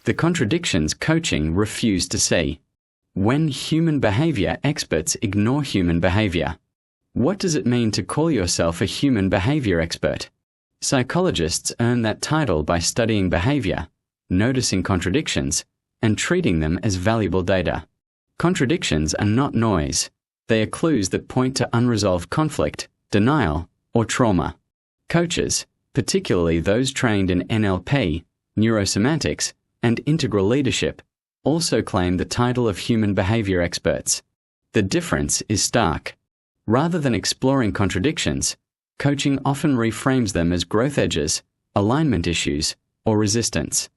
The contradictions coaching refused to see. When human behavior experts ignore human behavior. What does it mean to call yourself a human behavior expert? Psychologists earn that title by studying behavior, noticing contradictions, and treating them as valuable data. Contradictions are not noise. They are clues that point to unresolved conflict, denial, or trauma. Coaches, particularly those trained in NLP, neurosemantics, and integral leadership, also claim the title of human behavior experts. The difference is stark. Rather than exploring contradictions, coaching often reframes them as growth edges, alignment issues, or resistance.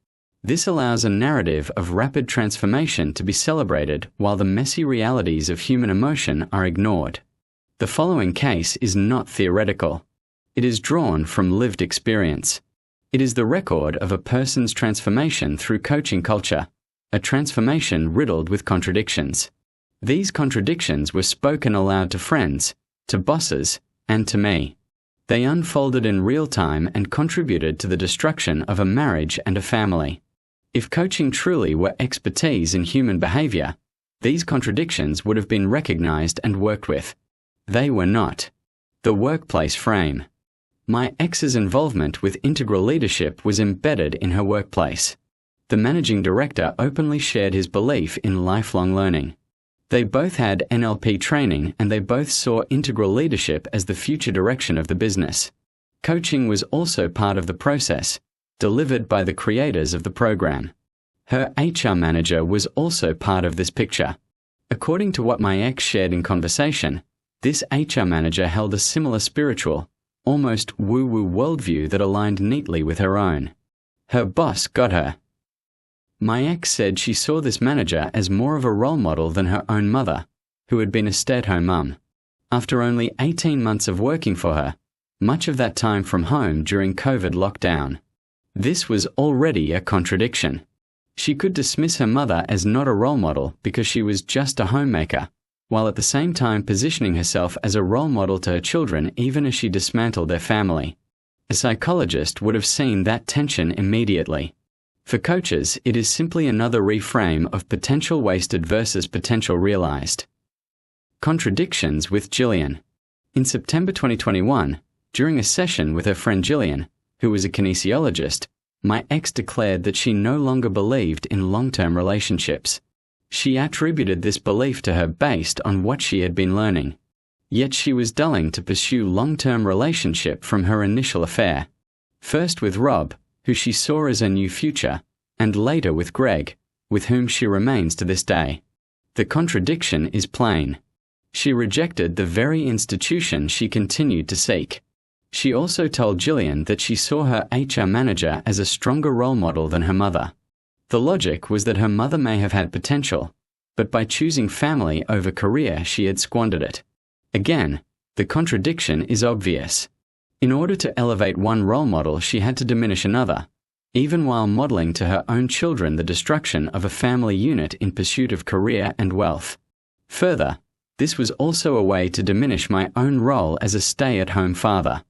This allows a narrative of rapid transformation to be celebrated while the messy realities of human emotion are ignored. The following case is not theoretical. It is drawn from lived experience. It is the record of a person's transformation through coaching culture, a transformation riddled with contradictions. These contradictions were spoken aloud to friends, to bosses, and to me. They unfolded in real time and contributed to the destruction of a marriage and a family. If coaching truly were expertise in human behavior, these contradictions would have been recognized and worked with. They were not. The workplace frame. My ex's involvement with integral leadership was embedded in her workplace. The managing director openly shared his belief in lifelong learning. They both had NLP training and they both saw integral leadership as the future direction of the business. Coaching was also part of the process, delivered by the creators of the program. Her HR manager was also part of this picture. According to what my ex shared in conversation, this HR manager held a similar spiritual, almost woo-woo worldview that aligned neatly with her own. Her boss got her. My ex said she saw this manager as more of a role model than her own mother, who had been a stay-at-home mum. After only 18 months of working for her, much of that time from home during COVID lockdown. This was already a contradiction. She could dismiss her mother as not a role model because she was just a homemaker, while at the same time positioning herself as a role model to her children even as she dismantled their family. A psychologist would have seen that tension immediately. For coaches, it is simply another reframe of potential wasted versus potential realized. Contradictions with Jillian. In September 2021, during a session with her friend Jillian, who was a kinesiologist, my ex declared that she no longer believed in long-term relationships. She attributed this belief to her based on what she had been learning. Yet she was dulling to pursue long-term relationship from her initial affair. First with Rob, who she saw as her new future, and later with Greg, with whom she remains to this day. The contradiction is plain. She rejected the very institution she continued to seek. She also told Jillian that she saw her HR manager as a stronger role model than her mother. The logic was that her mother may have had potential, but by choosing family over career she had squandered it. Again, the contradiction is obvious. In order to elevate one role model, she had to diminish another, even while modeling to her own children the destruction of a family unit in pursuit of career and wealth. Further, this was also a way to diminish my own role as a stay-at-home father.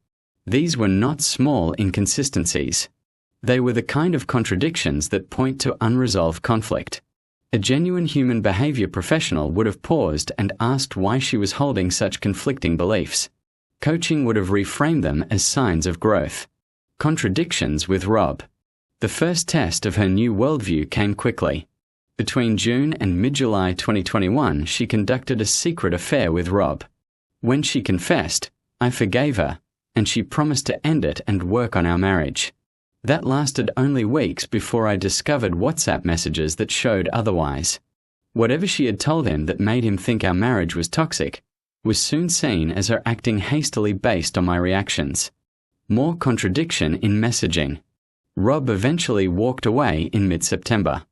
These were not small inconsistencies. They were the kind of contradictions that point to unresolved conflict. A genuine human behavior professional would have paused and asked why she was holding such conflicting beliefs. Coaching would have reframed them as signs of growth. Contradictions with Rob. The first test of her new worldview came quickly. Between June and mid-July 2021, she conducted a secret affair with Rob. When she confessed, I forgave her, and she promised to end it and work on our marriage. That lasted only weeks before I discovered WhatsApp messages that showed otherwise. Whatever she had told him that made him think our marriage was toxic was soon seen as her acting hastily based on my reactions. More contradiction in messaging. Rob eventually walked away in mid-September.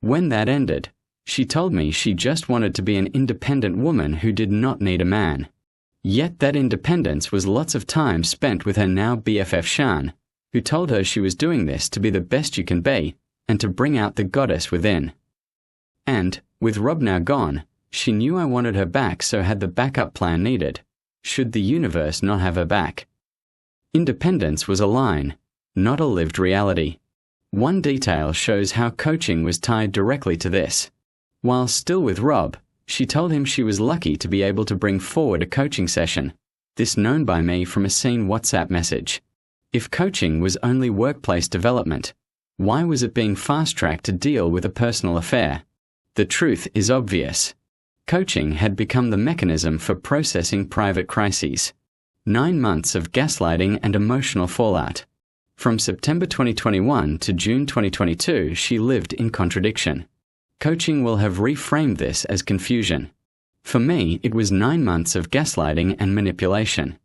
When that ended, she told me she just wanted to be an independent woman who did not need a man. Yet that independence was lots of time spent with her now BFF Shan, who told her she was doing this to be the best you can be and to bring out the goddess within. And, with Rob now gone, she knew I wanted her back, so had the backup plan needed, should the universe not have her back. Independence was a line, not a lived reality. One detail shows how coaching was tied directly to this. While still with Rob, she told him she was lucky to be able to bring forward a coaching session, this known by me from a seen WhatsApp message. If coaching was only workplace development, why was it being fast-tracked to deal with a personal affair? The truth is obvious. Coaching had become the mechanism for processing private crises. 9 months of gaslighting and emotional fallout. From September 2021 to June 2022, she lived in contradiction. Coaching will have reframed this as confusion. For me, it was 9 months of gaslighting and manipulation.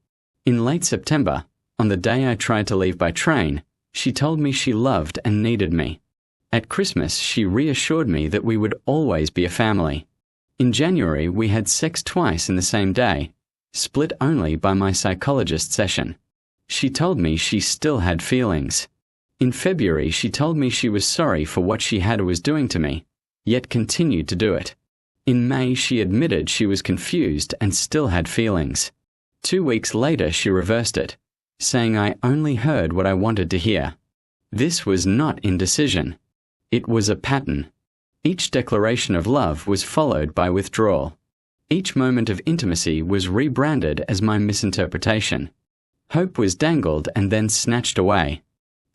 In late September, on the day I tried to leave by train, she told me she loved and needed me. At Christmas, she reassured me that we would always be a family. In January, we had sex twice in the same day, split only by my psychologist session. She told me she still had feelings. In February, she told me she was sorry for what she was doing to me, yet continued to do it. In May, she admitted she was confused and still had feelings. 2 weeks later, she reversed it, saying I only heard what I wanted to hear. This was not indecision. It was a pattern. Each declaration of love was followed by withdrawal. Each moment of intimacy was rebranded as my misinterpretation. Hope was dangled and then snatched away.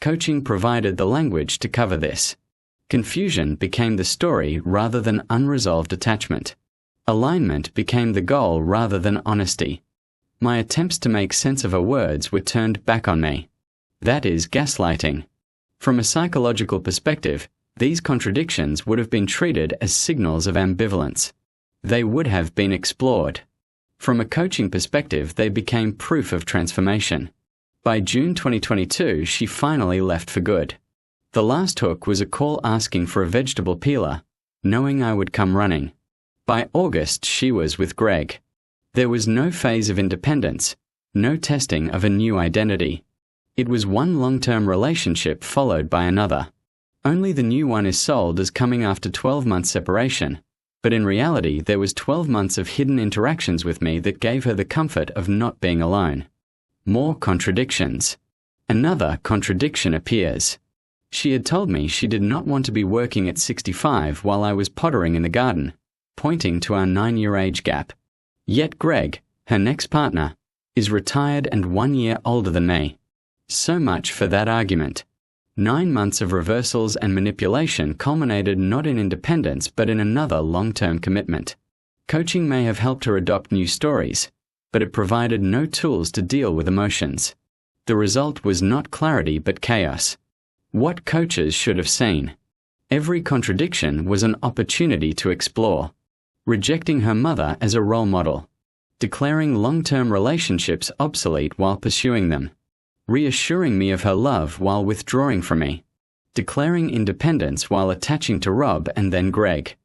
Coaching provided the language to cover this. Confusion became the story rather than unresolved attachment. Alignment became the goal rather than honesty. My attempts to make sense of her words were turned back on me. That is gaslighting. From a psychological perspective, these contradictions would have been treated as signals of ambivalence. They would have been explored. From a coaching perspective, they became proof of transformation. By June 2022, she finally left for good. The last hook was a call asking for a vegetable peeler, knowing I would come running. By August, she was with Greg. There was no phase of independence, no testing of a new identity. It was one long-term relationship followed by another. Only the new one is sold as coming after 12 months separation, but in reality there was 12 months of hidden interactions with me that gave her the comfort of not being alone. More contradictions. Another contradiction appears. She had told me she did not want to be working at 65 while I was pottering in the garden, pointing to our 9-year age gap. Yet Greg, her next partner, is retired and 1 year older than me. So much for that argument. 9 months of reversals and manipulation culminated not in independence but in another long-term commitment. Coaching may have helped her adopt new stories, but it provided no tools to deal with emotions. The result was not clarity but chaos. What coaches should have seen. Every contradiction was an opportunity to explore. Rejecting her mother as a role model. Declaring long-term relationships obsolete while pursuing them. Reassuring me of her love while withdrawing from me. Declaring independence while attaching to Rob and then Greg.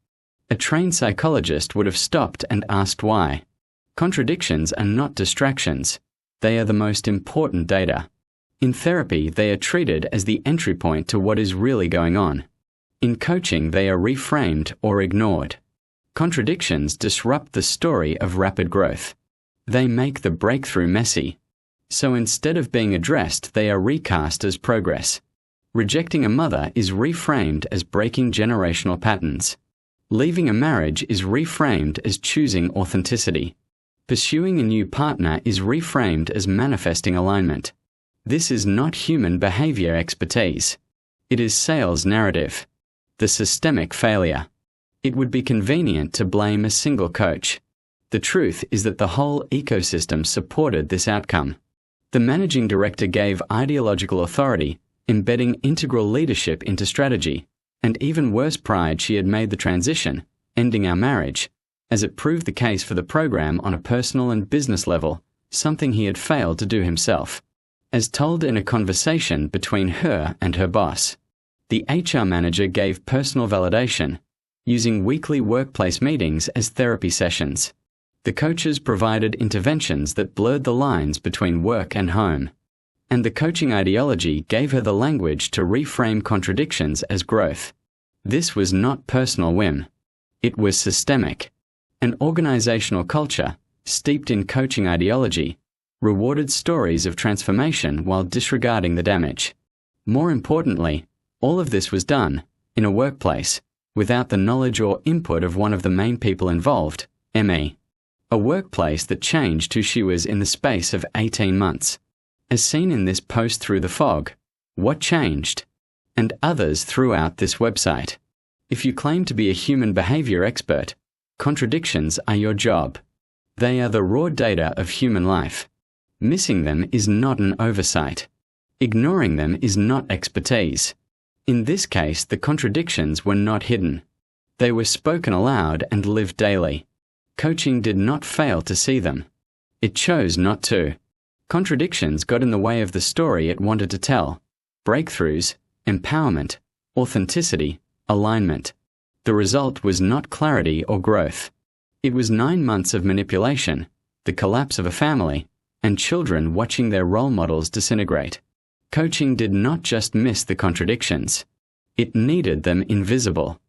A trained psychologist would have stopped and asked why. Contradictions are not distractions. They are the most important data. In therapy, they are treated as the entry point to what is really going on. In coaching, they are reframed or ignored. Contradictions disrupt the story of rapid growth. They make the breakthrough messy. So instead of being addressed, they are recast as progress. Rejecting a mother is reframed as breaking generational patterns. Leaving a marriage is reframed as choosing authenticity. Pursuing a new partner is reframed as manifesting alignment. This is not human behavior expertise. It is sales narrative. The systemic failure. It would be convenient to blame a single coach. The truth is that the whole ecosystem supported this outcome. The managing director gave ideological authority, embedding integral leadership into strategy, and even worse pride she had made the transition, ending our marriage, as it proved the case for the program on a personal and business level, something he had failed to do himself. As told in a conversation between her and her boss, the HR manager gave personal validation, using weekly workplace meetings as therapy sessions. The coaches provided interventions that blurred the lines between work and home. And the coaching ideology gave her the language to reframe contradictions as growth. This was not personal whim. It was systemic. An organizational culture, steeped in coaching ideology, rewarded stories of transformation while disregarding the damage. More importantly, All of this was done, in a workplace, without the knowledge or input of one of the main people involved, ME. A workplace that changed who she was in the space of 18 months. As seen in this post through the fog, what changed? And others throughout this website. If you claim to be a human behavior expert, contradictions are your job. They are the raw data of human life. Missing them is not an oversight. Ignoring them is not expertise. In this case, the contradictions were not hidden. They were spoken aloud and lived daily. Coaching did not fail to see them. It chose not to. Contradictions got in the way of the story it wanted to tell. Breakthroughs, empowerment, authenticity, alignment. The result was not clarity or growth. It was 9 months of manipulation, the collapse of a family, and children watching their role models disintegrate. Coaching did not just miss the contradictions. It needed them invisible.